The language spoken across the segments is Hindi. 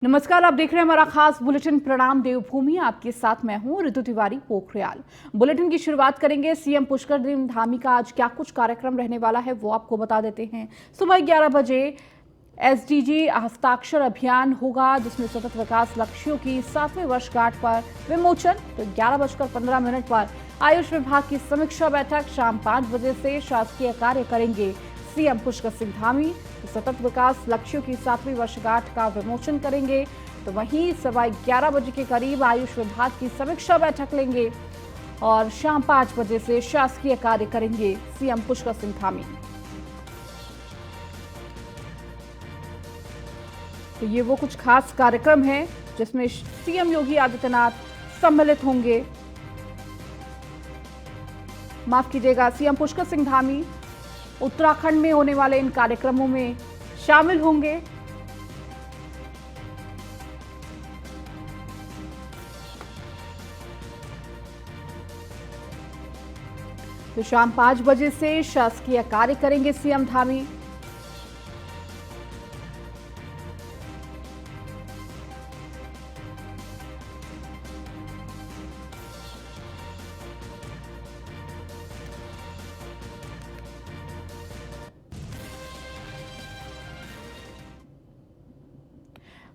नमस्कार, आप देख रहे हैं हमारा खास बुलेटिन प्रणाम देवभूमि। आपके साथ मैं हूं ऋतु तिवारी पोखरियाल। बुलेटिन की शुरुआत करेंगे सीएम पुष्कर सिंह धामी का आज क्या कुछ कार्यक्रम रहने वाला है वो आपको बता देते हैं। सुबह 11 बजे एसडीजी हस्ताक्षर अभियान होगा, जिसमें सतत विकास लक्ष्यों की 7वीं वर्षगांठ पर विमोचन। तो 11:15 पर आयुष विभाग की समीक्षा बैठक। शाम 5 बजे से शासकीय कार्य करेंगे सीएम पुष्कर सिंह धामी। सतत विकास लक्ष्यों की 7वीं वर्षगांठ का विमोचन करेंगे। तो वहीं 11:15 बजे के करीब आयुष विभाग की समीक्षा बैठक लेंगे और शाम 5 बजे से शासकीय कार्य करेंगे सीएम पुष्कर सिंह धामी। तो ये वो कुछ खास कार्यक्रम है जिसमें सीएम योगी आदित्यनाथ सम्मिलित होंगे। माफ कीजिएगा, सीएम पुष्कर सिंह धामी उत्तराखंड में होने वाले इन कार्यक्रमों में शामिल होंगे। तो शाम 5 बजे से शासकीय कार्य करेंगे सीएम धामी।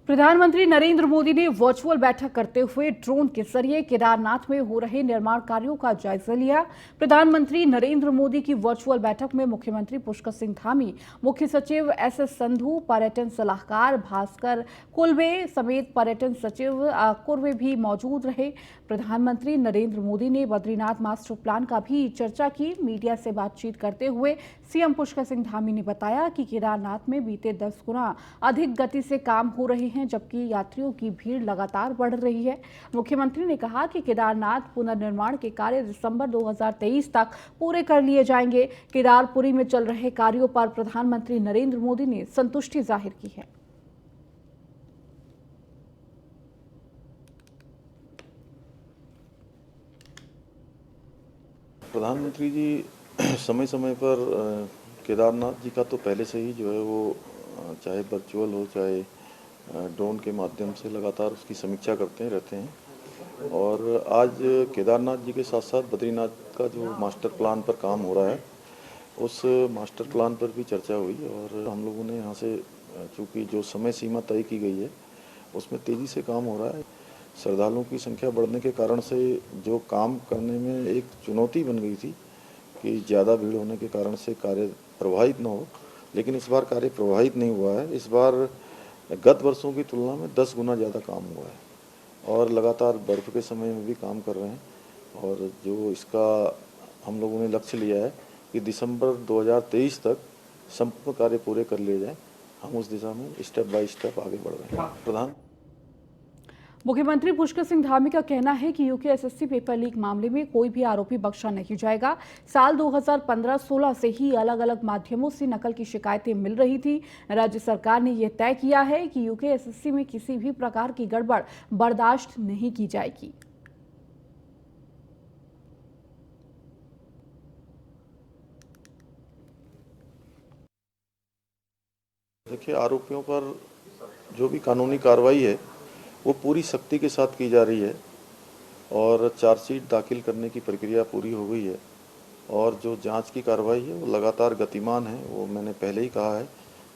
प्रधानमंत्री नरेंद्र मोदी ने वर्चुअल बैठक करते हुए ड्रोन के जरिए केदारनाथ में हो रहे निर्माण कार्यों का जायजा लिया। प्रधानमंत्री नरेंद्र मोदी की वर्चुअल बैठक में मुख्यमंत्री पुष्कर सिंह धामी, मुख्य सचिव एसएस संधू, पर्यटन सलाहकार भास्कर कुलबे समेत पर्यटन सचिव कुरवे भी मौजूद रहे। प्रधानमंत्री नरेंद्र मोदी ने बद्रीनाथ मास्टर प्लान का भी चर्चा की। मीडिया से बातचीत करते हुए सीएम पुष्कर सिंह धामी ने बताया कि केदारनाथ में बीते 10 गुना अधिक गति से काम हो रहे हैं, जबकि यात्रियों की भीड़ लगातार बढ़ रही है। मुख्यमंत्री ने कहा कि केदारनाथ पुनर्निर्माण के कार्य दिसंबर 2023 तक पूरे कर लिए जाएंगे। केदारपुरी में चल रहे कार्यों पर प्रधानमंत्री नरेंद्र मोदी ने संतुष्टि जाहिर की है। प्रधानमंत्री जी समय समय पर केदारनाथ जी का तो पहले से ही जो है वो चाहे वर्चुअल हो चाहे ड्रोन के माध्यम से लगातार उसकी समीक्षा करते रहते हैं। और आज केदारनाथ जी के साथ साथ बद्रीनाथ का जो मास्टर प्लान पर काम हो रहा है, उस मास्टर प्लान पर भी चर्चा हुई। और हम लोगों ने यहाँ से चूँकि जो समय सीमा तय की गई है उसमें तेज़ी से काम हो रहा है। श्रद्धालुओं की संख्या बढ़ने के कारण से जो काम करने में एक चुनौती बन गई थी कि ज़्यादा भीड़ होने के कारण से कार्य प्रभावित न हो, लेकिन इस बार कार्य प्रभावित नहीं हुआ है। इस बार गत वर्षों की तुलना में 10 गुना ज़्यादा काम हुआ है और लगातार बर्फ़ के समय में भी काम कर रहे हैं। और जो इसका हम लोगों ने लक्ष्य लिया है कि दिसंबर 2023 तक संपूर्ण कार्य पूरे कर लिए जाएं, हम उस दिशा में स्टेप बाय स्टेप आगे बढ़ रहे हैं। मुख्यमंत्री पुष्कर सिंह धामी का कहना है कि यूकेएसएससी पेपर लीक मामले में कोई भी आरोपी बख्शा नहीं जाएगा। साल 2015-16 से ही अलग अलग माध्यमों से नकल की शिकायतें मिल रही थी। राज्य सरकार ने यह तय किया है कि यूकेएसएससी में किसी भी प्रकार की गड़बड़ बर्दाश्त नहीं की जाएगी। देखिए, आरोपियों पर जो भी कानूनी कार्रवाई है वो पूरी सख्ती के साथ की जा रही है और चार्जशीट दाखिल करने की प्रक्रिया पूरी हो गई है। और जो जांच की कार्रवाई है वो लगातार गतिमान है। वो मैंने पहले ही कहा है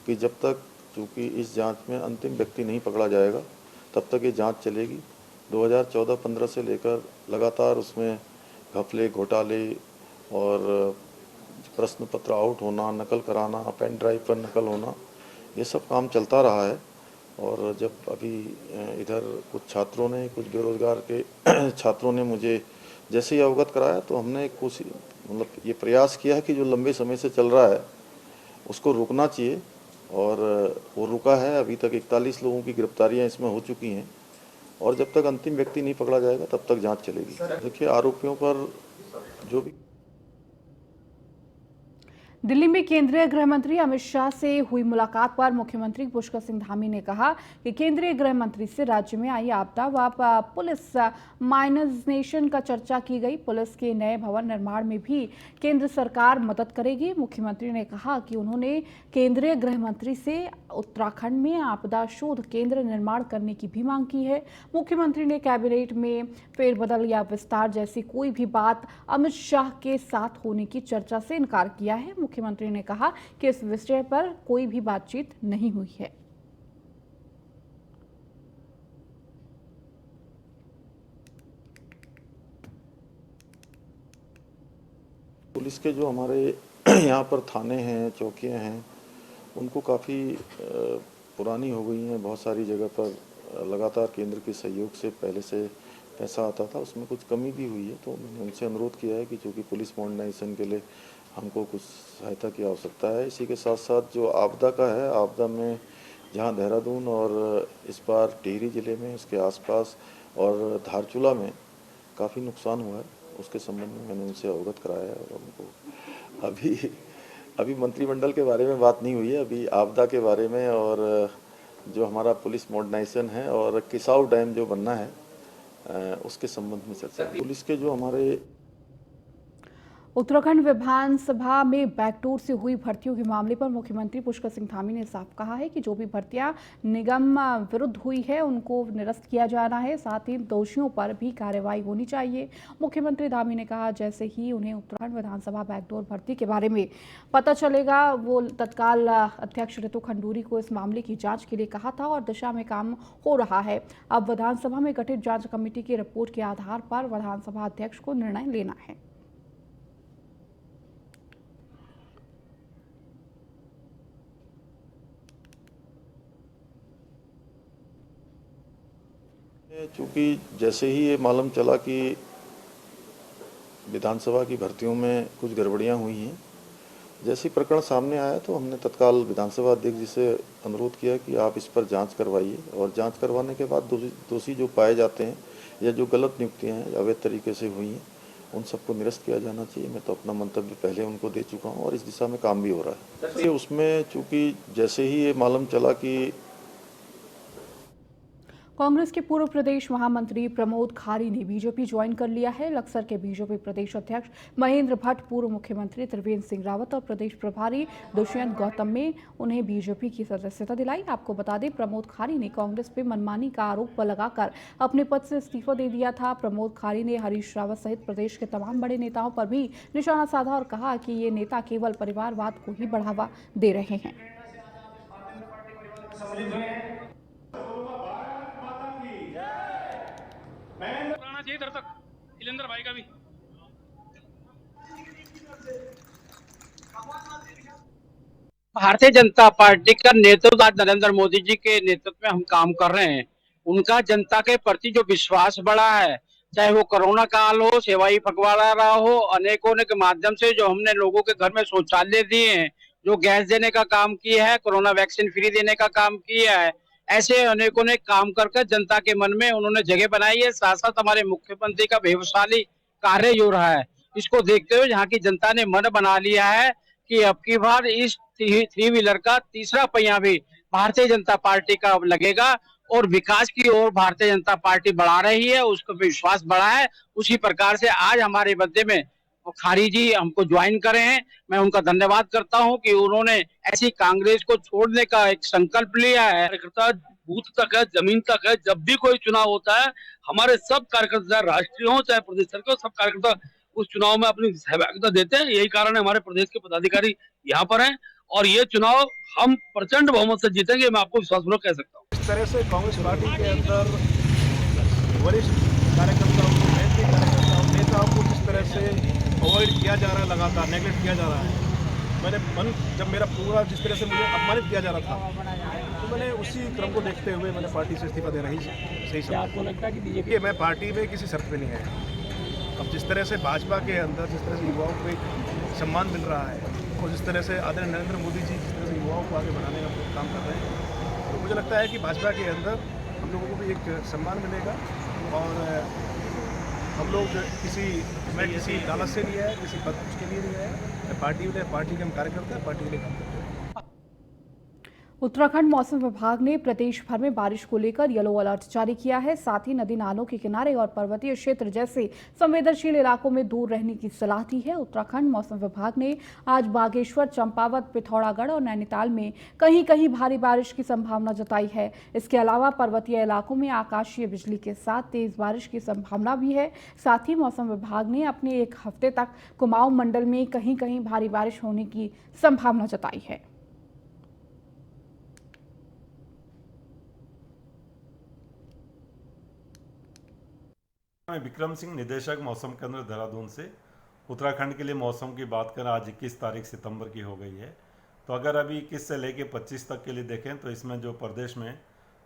कि जब तक चूँकि इस जांच में अंतिम व्यक्ति नहीं पकड़ा जाएगा तब तक ये जांच चलेगी। 2014-15 से लेकर लगातार उसमें घपले, घोटाले और प्रश्न पत्र आउट होना, नकल कराना, पेन ड्राइव पर नकल होना, ये सब काम चलता रहा है। और जब अभी इधर कुछ छात्रों ने, कुछ बेरोजगार के छात्रों ने मुझे जैसे ही अवगत कराया तो हमने कुछ मतलब ये प्रयास किया है कि जो लंबे समय से चल रहा है उसको रुकना चाहिए, और वो रुका है। अभी तक 41 लोगों की गिरफ्तारियां इसमें हो चुकी हैं और जब तक अंतिम व्यक्ति नहीं पकड़ा जाएगा तब तक जांच चलेगी। देखिए, आरोपियों पर जो भी दिल्ली में केंद्रीय गृह मंत्री अमित शाह से हुई मुलाकात पर मुख्यमंत्री पुष्कर सिंह धामी ने कहा कि केंद्रीय गृह मंत्री से राज्य में आई आपदा व पुलिस माइनराइजेशन का चर्चा की गई। पुलिस के नए भवन निर्माण में भी केंद्र सरकार मदद करेगी। मुख्यमंत्री ने कहा कि उन्होंने केंद्रीय गृह मंत्री से उत्तराखंड में आपदा शोध केंद्र निर्माण करने की भी मांग की है। मुख्यमंत्री ने कैबिनेट में फेरबदल या विस्तार जैसी कोई भी बात अमित शाह के साथ होने की चर्चा से इनकार किया है। मुख्यमंत्री ने कहा कि इस विषय पर कोई भी बातचीत नहीं हुई है। पुलिस के जो हमारे यहाँ पर थाने हैं, चौकियाँ हैं, उनको काफ़ी पुरानी हो गई हैं। बहुत सारी जगह पर लगातार केंद्र के सहयोग से पहले से पैसा आता था, उसमें कुछ कमी भी हुई है। तो मैंने उनसे अनुरोध किया है कि चूँकि पुलिस मॉडर्नाइजेशन के लिए हमको कुछ सहायता की आवश्यकता है। इसी के साथ साथ जो आपदा का है, आपदा में जहाँ देहरादून और इस बार टिहरी ज़िले में, इसके आसपास और धारचूला में काफ़ी नुकसान हुआ है, उसके संबंध में मैंने उनसे अवगत कराया है। और उनको अभी मंत्रिमंडल के बारे में बात नहीं हुई है, अभी आपदा के बारे में और जो हमारा पुलिस मॉडर्नाइजेशन है और किसाऊ डैम जो बनना है उसके संबंध में चर्चा है। पुलिस के जो हमारे उत्तराखंड विधानसभा में बैकडोर से हुई भर्तियों के मामले पर मुख्यमंत्री पुष्कर सिंह धामी ने साफ कहा है कि जो भी भर्तियां निगम विरुद्ध हुई है उनको निरस्त किया जाना है, साथ ही दोषियों पर भी कार्रवाई होनी चाहिए। मुख्यमंत्री धामी ने कहा जैसे ही उन्हें उत्तराखंड विधानसभा बैकडोर भर्ती के बारे में पता चलेगा वो तत्काल अध्यक्ष ऋतु खंडूरी को इस मामले की जाँच के लिए कहा था और दिशा में काम हो रहा है। अब विधानसभा में गठित जाँच कमेटी की रिपोर्ट के आधार पर विधानसभा अध्यक्ष को निर्णय लेना है। चूँकि जैसे ही ये मालूम चला कि विधानसभा की भर्तियों में कुछ गड़बड़ियाँ हुई हैं, जैसे ही प्रकरण सामने आया तो हमने तत्काल विधानसभा अध्यक्ष जी से अनुरोध किया कि आप इस पर जांच करवाइए और जांच करवाने के बाद दोषी जो पाए जाते हैं या जो गलत नियुक्तियाँ हैं अवैध तरीके से हुई हैं उन सबको निरस्त किया जाना चाहिए। मैं तो अपना मंतव्य पहले उनको दे चुका हूँ और इस दिशा में काम भी हो रहा है। उसमें चूँकि जैसे ही ये मालूम चला कि कांग्रेस के पूर्व प्रदेश महामंत्री प्रमोद खारी ने बीजेपी ज्वाइन कर लिया है। लक्सर के बीजेपी प्रदेश अध्यक्ष महेंद्र भट्ट, पूर्व मुख्यमंत्री त्रिवेंद्र सिंह रावत और प्रदेश प्रभारी दुष्यंत गौतम में उन्हें बीजेपी की सदस्यता दिलाई। आपको बता दें, प्रमोद खारी ने कांग्रेस पे मनमानी का आरोप लगाकर अपने पद से इस्तीफा दे दिया था। प्रमोद खारी ने हरीश रावत सहित प्रदेश के तमाम बड़े नेताओं पर भी निशाना साधा और कहा कि ये नेता केवल परिवारवाद को ही बढ़ावा दे रहे हैं। चाहिए इधर तक इलेंद्र भाई का भी। भारतीय जनता पार्टी का नेतृत्व आज नरेंद्र मोदी जी के नेतृत्व में हम काम कर रहे हैं। उनका जनता के प्रति जो विश्वास बढ़ा है, चाहे वो कोरोना काल हो, सेवाई पखवाड़ा रहा हो, अनेकों के माध्यम से जो हमने लोगों के घर में शौचालय दिए हैं, जो गैस देने का काम किया है, कोरोना वैक्सीन फ्री देने का काम किया है, ऐसे अनेकों ने काम कर जनता के मन में उन्होंने जगह बनाई है। साथ साथ हमारे मुख्यमंत्री का प्रभावशाली कार्य हो रहा है। इसको देखते हुए यहाँ की जनता ने मन बना लिया है कि अब की बार इस थ्री व्हीलर का तीसरा पहिया भी भारतीय जनता पार्टी का लगेगा और विकास की ओर भारतीय जनता पार्टी बढ़ा रही है, उसका विश्वास बढ़ा है। उसी प्रकार से आज हमारे बदले में खारी जी हमको ज्वाइन करे हैं। मैं उनका धन्यवाद करता हूं कि उन्होंने ऐसी कांग्रेस को छोड़ने का एक संकल्प लिया है। कार्यकर्ता बूथ तक है, जमीन तक है। जब भी कोई चुनाव होता है, हमारे सब कार्यकर्ता, राष्ट्रीय हो चाहे प्रदेश स्तर के, सब कार्यकर्ता उस चुनाव में अपनी सहभागिता देते हैं। यही कारण है हमारे प्रदेश के पदाधिकारी यहाँ पर हैं और ये चुनाव हम प्रचंड बहुमत से जीतेंगे, मैं आपको विश्वासपूर्वक कह सकता हूँ। इस तरह से कांग्रेस पार्टी के अंदर वरिष्ठ कार्यकर्ताओं को, नेताओं को जिस तरह से अवॉइड किया जा रहा है, लगातार नेगलेक्ट किया जा रहा है, जब मेरा पूरा जिस तरह से मुझे अपमानित किया जा रहा था, तो मैंने उसी क्रम को देखते हुए मैंने पार्टी से इस्तीफा देना ही सही समझा। आपको लगता है कि बीजेपी, मैं पार्टी में किसी शर्त पे नहीं आया। अब जिस तरह से भाजपा के अंदर जिस तरह से युवाओं को एक सम्मान मिल रहा है और जिस तरह से आदरणीय नरेंद्र मोदी जी जिस तरह से युवाओं को आगे बढ़ाने का काम कर रहे हैं, तो मुझे लगता है कि भाजपा के अंदर हम लोगों को भी एक सम्मान मिलेगा और हम लोग मैं किसी लालच से नहीं है, किसी पद के लिए नहीं है। मैं पार्टी के हम कार्यकर्ता हैं, पार्टी के लिए काम करते हैं। उत्तराखंड मौसम विभाग ने प्रदेश भर में बारिश को लेकर येलो अलर्ट जारी किया है। साथ ही नदी नालों के किनारे और पर्वतीय क्षेत्र जैसे संवेदनशील इलाकों में दूर रहने की सलाह दी है। उत्तराखंड मौसम विभाग ने आज बागेश्वर, चंपावत, पिथौरागढ़ और नैनीताल में कहीं कहीं भारी बारिश की संभावना जताई है। इसके अलावा पर्वतीय इलाकों में आकाशीय बिजली के साथ तेज बारिश की संभावना भी है। साथ ही मौसम विभाग ने अपने एक हफ्ते तक कुमाऊं मंडल में कहीं कहीं भारी बारिश होने की संभावना जताई है। मैं विक्रम सिंह, निदेशक मौसम केंद्र देहरादून से। उत्तराखंड के लिए मौसम की बात करें, आज 21 तारीख सितंबर की हो गई है। तो अगर अभी 21 से लेके 25 तक के लिए देखें तो इसमें जो प्रदेश में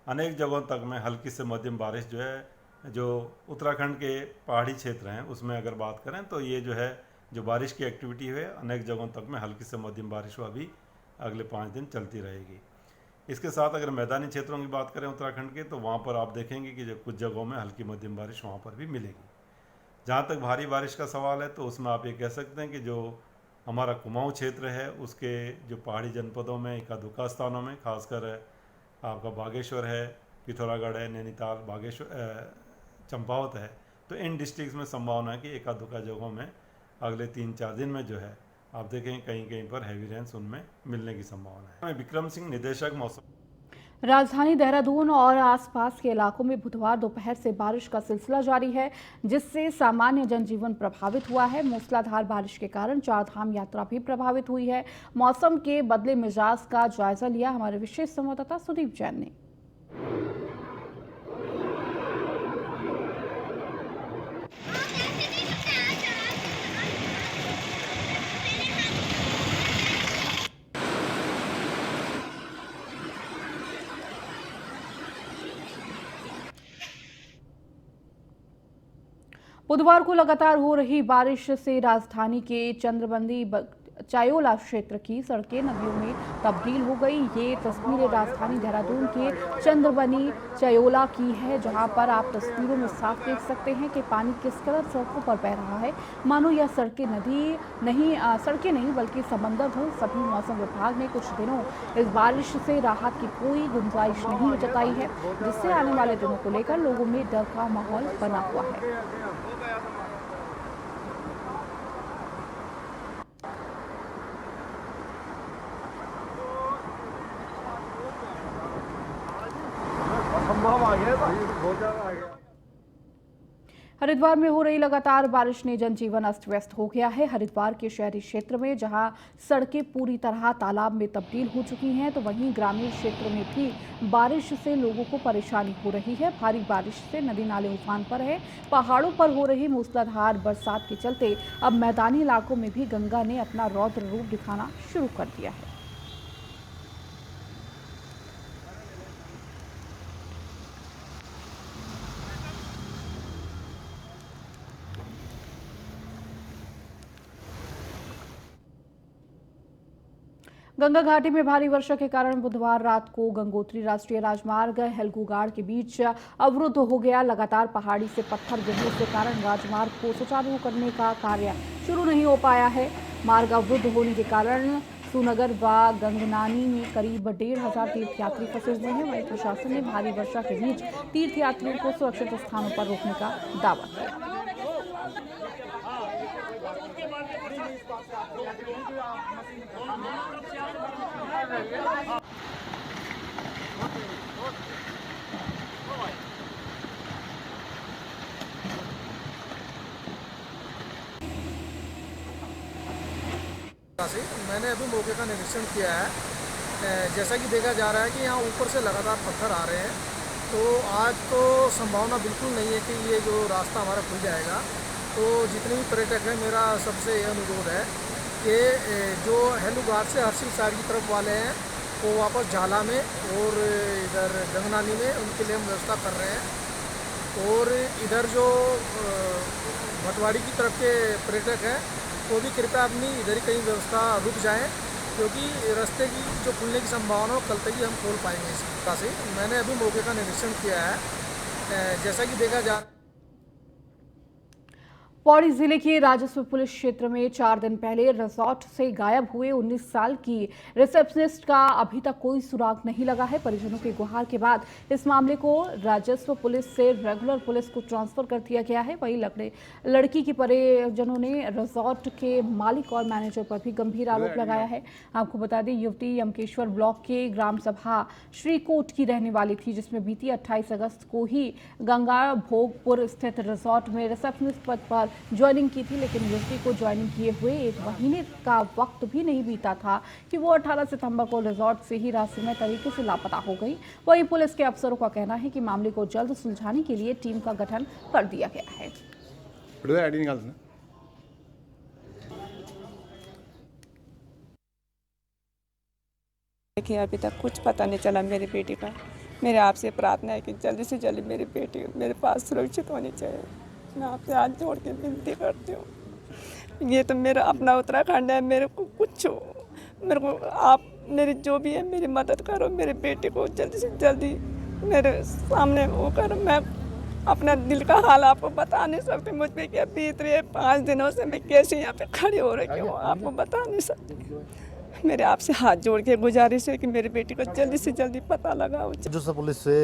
अनेक जगहों तक में हल्की से मध्यम बारिश जो है, जो उत्तराखंड के पहाड़ी क्षेत्र हैं उसमें अगर बात करें तो ये जो है जो बारिश की एक्टिविटी है अनेक जगहों तक में हल्की से मध्यम बारिश हुआ भी अगले 5 दिन चलती रहेगी। इसके साथ अगर मैदानी क्षेत्रों की बात करें उत्तराखंड के, तो वहाँ पर आप देखेंगे कि जो कुछ जगहों में हल्की मध्यम बारिश वहाँ पर भी मिलेगी। जहाँ तक भारी बारिश का सवाल है तो उसमें आप ये कह सकते हैं कि जो हमारा कुमाऊं क्षेत्र है उसके जो पहाड़ी जनपदों में एका दुक्का स्थानों में, खासकर आपका बागेश्वर है, पिथौरागढ़ है, नैनीताल, बागेश्वर, चंपावत है, तो इन डिस्ट्रिक्ट में संभावना है कि एका दुक्का जगहों में अगले 3-4 दिन में जो है आप देखेंगे कहीं कहीं पर हैवी रेन्स उनमें मिलने की संभावना है। मैं विक्रम सिंह, निदेशक मौसम। राजधानी देहरादून और आसपास के इलाकों में बुधवार दोपहर से बारिश का सिलसिला जारी है, जिससे सामान्य जनजीवन प्रभावित हुआ है। मूसलाधार बारिश के कारण चारधाम यात्रा भी प्रभावित हुई है। मौसम के बदले मिजाज का जायजा लिया हमारे विशेष संवाददाता सुदीप जैन ने। बुधवार को लगातार हो रही बारिश से राजधानी के चंद्रबंदी चायोला क्षेत्र की सड़कें नदियों में तब्दील हो गई। ये तस्वीरें राजधानी देहरादून के चंद्रबनी चायोला की है, जहां पर आप तस्वीरों में साफ देख सकते हैं कि पानी किस कदर सड़कों पर बह रहा है, मानो यह सड़कें नहीं बल्कि समंदर हो। सभी मौसम विभाग ने कुछ दिनों इस बारिश से राहत की कोई गुंजाइश नहीं जताई है, जिससे आने वाले दिनों को लेकर लोगों में डर का माहौल बना हुआ है। हरिद्वार में हो रही लगातार बारिश ने जनजीवन अस्त व्यस्त हो गया है। हरिद्वार के शहरी क्षेत्र में जहां सड़कें पूरी तरह तालाब में तब्दील हो चुकी हैं, तो वहीं ग्रामीण क्षेत्र में भी बारिश से लोगों को परेशानी हो रही है। भारी बारिश से नदी नाले उफान पर है। पहाड़ों पर हो रही मूसलाधार बरसात के चलते अब मैदानी इलाकों में भी गंगा ने अपना रौद्र रूप दिखाना शुरू कर दिया है। गंगा घाटी में भारी वर्षा के कारण बुधवार रात को गंगोत्री राष्ट्रीय राजमार्ग हेलगुगाड़ के बीच अवरुद्ध हो गया। लगातार पहाड़ी से पत्थर गिरने के कारण राजमार्ग को सुचारू करने का कार्य शुरू नहीं हो पाया है। मार्ग अवरुद्ध होने के कारण सूनगर व गंगनानी में करीब 1,500 तीर्थयात्री फंसे हुए हैं। वहीं प्रशासन ने भारी वर्षा के बीच तीर्थयात्रियों को सुरक्षित स्थानों पर रोकने का दावा किया। मैंने अभी मौके का निरीक्षण किया है। जैसा कि देखा जा रहा है कि यहाँ ऊपर से लगातार पत्थर आ रहे हैं, तो आज तो संभावना बिल्कुल नहीं है कि ये जो रास्ता हमारा खुल जाएगा। तो जितने भी पर्यटक हैं, मेरा सबसे यह अनुरोध है कि जो हेलुगाड़ से हर्षिल साइड की तरफ वाले हैं वो वापस झाला में और इधर गंगनानी में उनके लिए हम व्यवस्था कर रहे हैं। और इधर जो भटवाड़ी की तरफ के पर्यटक हैं वो भी कृपया अपनी इधर ही कहीं व्यवस्था रुक जाएं, क्योंकि रास्ते की जो खुलने की संभावना हो कल तक ही हम खोल पाएंगे इस प्रकार से। मैंने अभी मौके का निरीक्षण किया है। जैसा कि देखा जा पौड़ी जिले के राजस्व पुलिस क्षेत्र में 4 दिन पहले रिजॉर्ट से गायब हुए 19 साल की रिसेप्शनिस्ट का अभी तक कोई सुराग नहीं लगा है। परिजनों की गुहार के बाद इस मामले को राजस्व पुलिस से रेगुलर पुलिस को ट्रांसफर कर दिया गया है। वहीं लड़की के परिजनों ने रिजॉर्ट के मालिक और मैनेजर पर भी गंभीर आरोप लगाया है। आपको बता दें, युवती यमकेश्वर ब्लॉक के ग्राम सभा श्रीकोट की रहने वाली थी, जिसमें बीती 28 अगस्त को ही गंगा भोगपुर स्थित रिजॉर्ट में रिसेप्शनिस्ट पद पर ज्वाइनिंग की थी। लेकिन युवती को ज्वाइनिंग किए हुए 1 महीने का वक्त भी नहीं बीता था कि वो 18 सितंबर को रिजॉर्ट से ही रहस्यमय तरीके से लापता हो गई। वहीं पुलिस के अफसरों का कहना है कि मामले को जल्द सुलझाने के लिए टीम का गठन कर दिया गया है। देखिए, अभी तक कुछ पता नहीं चला मेरी बेटी का। मेरे आपसे प्रार्थना है कि जल्दी से जल्दी मेरी बेटी मेरे पास सुरक्षित होनी चाहिए। मैं आपसे हाथ जोड़ के विनती करती हूँ। ये तो मेरा अपना उत्तराखंड है, मेरे को कुछ हो, मेरे को आप मेरी जो भी है मेरी मदद करो। मेरे बेटे को जल्दी से जल्दी मेरे सामने वो करो। मैं अपना दिल का हाल आपको बता नहीं सकती। मुझ पर क्या बीत रही है, 5 दिनों से मैं कैसे यहाँ पे खड़ी हो रही हूँ, आपको बता नहीं सकती। मेरे आपसे हाथ जोड़ के गुजारिश है कि मेरी बेटी को जल्दी से जल्दी पता लगाओ। राजस्व पुलिस से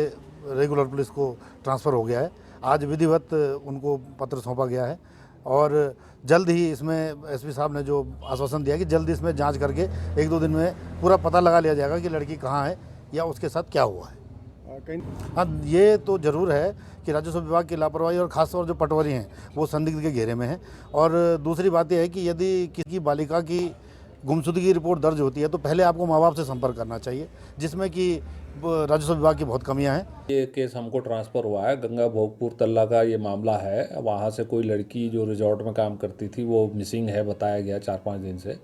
रेगुलर पुलिस को ट्रांसफ़र हो गया है। आज विधिवत उनको पत्र सौंपा गया है और जल्द ही इसमें एसपी साहब ने जो आश्वासन दिया कि जल्द इसमें जांच करके 1-2 दिन में पूरा पता लगा लिया जाएगा कि लड़की कहाँ है या उसके साथ क्या हुआ है। हाँ, ये तो ज़रूर है कि राजस्व विभाग की लापरवाही और ख़ासतौर जो पटवारी हैं वो संदिग्ध के घेरे में हैं। और दूसरी बात यह है कि यदि किसी बालिका की गुमशुदगी की रिपोर्ट दर्ज होती है तो पहले आपको माँ बाप से संपर्क करना चाहिए, जिसमें कि राजस्व विभाग की बहुत कमियां हैं। ये केस हमको ट्रांसफ़र हुआ है, गंगा भोगपुर तल्ला का ये मामला है। वहाँ से कोई लड़की जो रिजॉर्ट में काम करती थी वो मिसिंग है बताया गया 4-5 दिन से।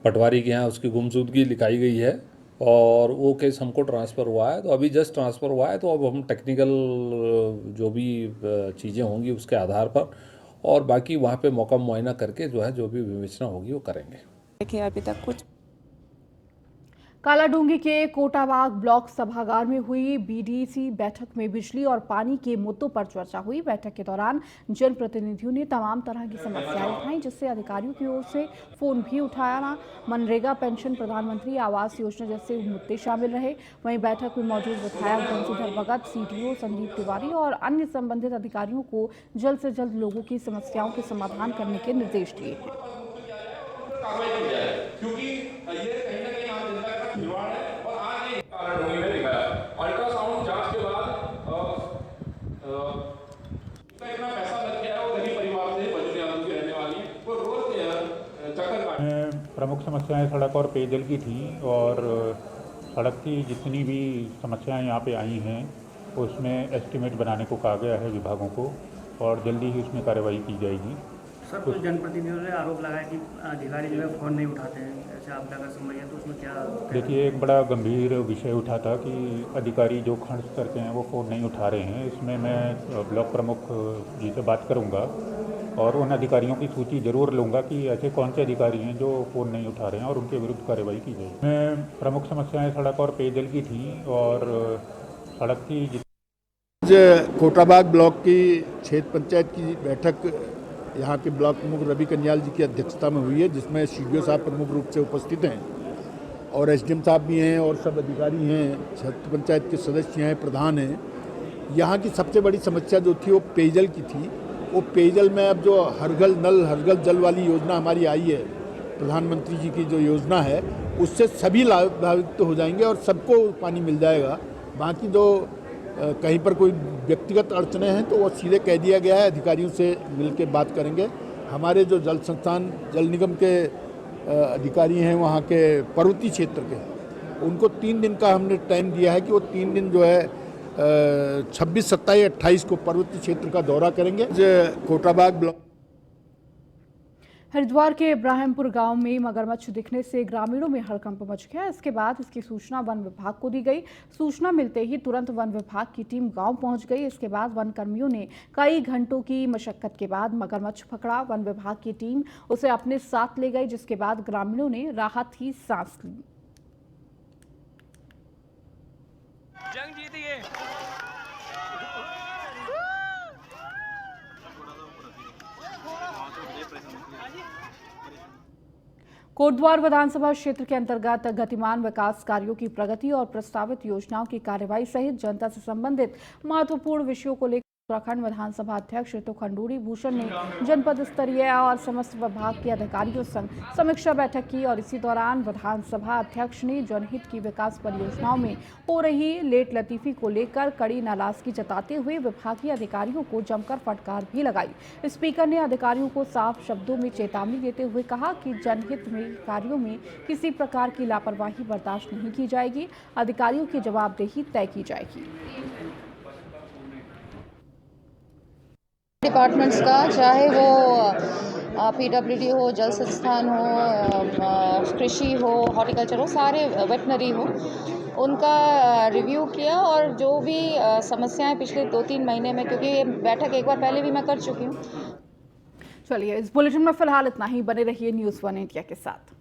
पटवारी के यहाँ उसकी गुमशुदगी लिखाई गई है और वो केस हमको ट्रांसफ़र हुआ है। तो अभी जस्ट ट्रांसफ़र हुआ है, तो अब हम टेक्निकल जो भी चीज़ें होंगी उसके आधार पर और बाकी वहाँ पे मौका मुआयना करके जो भी विवेचना होगी वो करेंगे। देखिए, अभी तक कुछ कालाडूंगी के कोटाबाग ब्लॉक सभागार में हुई बीडीसी बैठक में बिजली और पानी के मुद्दों पर चर्चा हुई। बैठक के दौरान जनप्रतिनिधियों ने तमाम तरह की समस्याएं उठाई, जिससे अधिकारियों की ओर से फोन भी उठाया ना। मनरेगा पेंशन, प्रधानमंत्री आवास योजना जैसे मुद्दे शामिल रहे। वहीं बैठक में मौजूद विधायक बंशीधर भगत, सीडीओ संदीप तिवारी और अन्य संबंधित अधिकारियों को जल्द से जल्द लोगों की समस्याओं के समाधान करने के निर्देश दिए हैं। क्योंकि ये कहीं ना कहीं आम जनता का खिलवाड़ है और आज एक कालाडूंगी में दिखाया अल्ट्रासाउंड जांच के बाद इतना पैसा लग गया है वो गरीब परिवार से बजरी आलू की रहने वाली है, वो रोज चक्कर काट। प्रमुख समस्याएं सड़क और पेयजल की थी और सड़क की जितनी भी समस्याएं यहाँ पे आई हैं उसमें एस्टीमेट बनाने को कहा गया है विभागों को और जल्दी ही उसमें कार्रवाई की जाएगी। सर, कुछ जनप्रतिनिधियों ने आरोप लगाया कि अधिकारी जो है फ़ोन नहीं उठाते हैं, ऐसे आपदा का समय है तो उसमें क्या? देखिए, एक बड़ा गंभीर विषय उठा था कि अधिकारी जो खंड स्तर के हैं वो फ़ोन नहीं उठा रहे हैं। इसमें मैं ब्लॉक प्रमुख जी से बात करूंगा और उन अधिकारियों की सूची जरूर लूँगा कि ऐसे कौन से अधिकारी हैं जो फ़ोन नहीं उठा रहे हैं और उनके विरुद्ध कार्रवाई की जाएगी। मैं प्रमुख समस्याएँ सड़क और पेयजल की थी और सड़क की कोटाबाग ब्लॉक की क्षेत्र पंचायत की बैठक यहाँ के ब्लॉक प्रमुख रवि कन्याल जी की अध्यक्षता में हुई है, जिसमें सीडीओ साहब प्रमुख रूप से उपस्थित हैं और एसडीएम साहब भी हैं और सब अधिकारी हैं, क्षेत्र पंचायत के सदस्य हैं, प्रधान हैं। यहाँ की सबसे बड़ी समस्या जो थी वो पेयजल की थी। वो पेयजल में अब जो हर घर नल हर घर जल वाली योजना हमारी आई है, प्रधानमंत्री जी की जो योजना है, उससे सभी लाभान्वित हो जाएंगे और सबको पानी मिल जाएगा। बाकी जो कहीं पर कोई व्यक्तिगत अड़चने हैं तो वो सीधे कह दिया गया है, अधिकारियों से मिलकर बात करेंगे। हमारे जो जल संस्थान जल निगम के अधिकारी हैं वहाँ के पर्वतीय क्षेत्र के, उनको 3 दिन का हमने टाइम दिया है कि वो 3 दिन जो है 26, 27, 28 को पर्वतीय क्षेत्र का दौरा करेंगे। कोटाबाग ब्लॉक हरिद्वार के इब्राहिमपुर गांव में मगरमच्छ दिखने से ग्रामीणों में हड़कंप मच गया। इसके बाद इसकी सूचना वन विभाग को दी गई। सूचना मिलते ही तुरंत वन विभाग की टीम गांव पहुंच गई। इसके बाद वन कर्मियों ने कई घंटों की मशक्कत के बाद मगरमच्छ पकड़ा। वन विभाग की टीम उसे अपने साथ ले गई, जिसके बाद ग्रामीणों ने राहत की सांस ली। जंग जीतिए। कोटद्वार विधानसभा क्षेत्र के अंतर्गत गतिमान विकास कार्यों की प्रगति और प्रस्तावित योजनाओं की कार्यवाही सहित जनता से संबंधित महत्वपूर्ण विषयों को लेकर उत्तराखंड विधानसभा अध्यक्ष ऋतु खंडूड़ी भूषण ने जनपद स्तरीय और समस्त विभाग के अधिकारियों संग समीक्षा बैठक की और इसी दौरान विधानसभा अध्यक्ष ने जनहित की विकास परियोजनाओं में हो रही लेट लतीफी को लेकर कड़ी नाराजगी जताते हुए विभागीय अधिकारियों को जमकर फटकार भी लगाई। स्पीकर ने अधिकारियों को साफ शब्दों में चेतावनी देते हुए कहा कि जनहित में कार्यों में किसी प्रकार की लापरवाही बर्दाश्त नहीं की जाएगी, अधिकारियों की जवाबदेही तय की जाएगी। डिपार्टमेंट्स का, चाहे वो पीडब्ल्यूडी हो, जल संस्थान हो, कृषि हो, हॉर्टिकल्चर हो, सारे वेटनरी हो, उनका रिव्यू किया और जो भी समस्याएं पिछले 2-3 महीने में, क्योंकि ये बैठक एक बार पहले भी मैं कर चुकी हूँ। चलिए, इस बुलेटिन में फिलहाल इतना ही। बने रहिए न्यूज़ 1 इंडिया के साथ।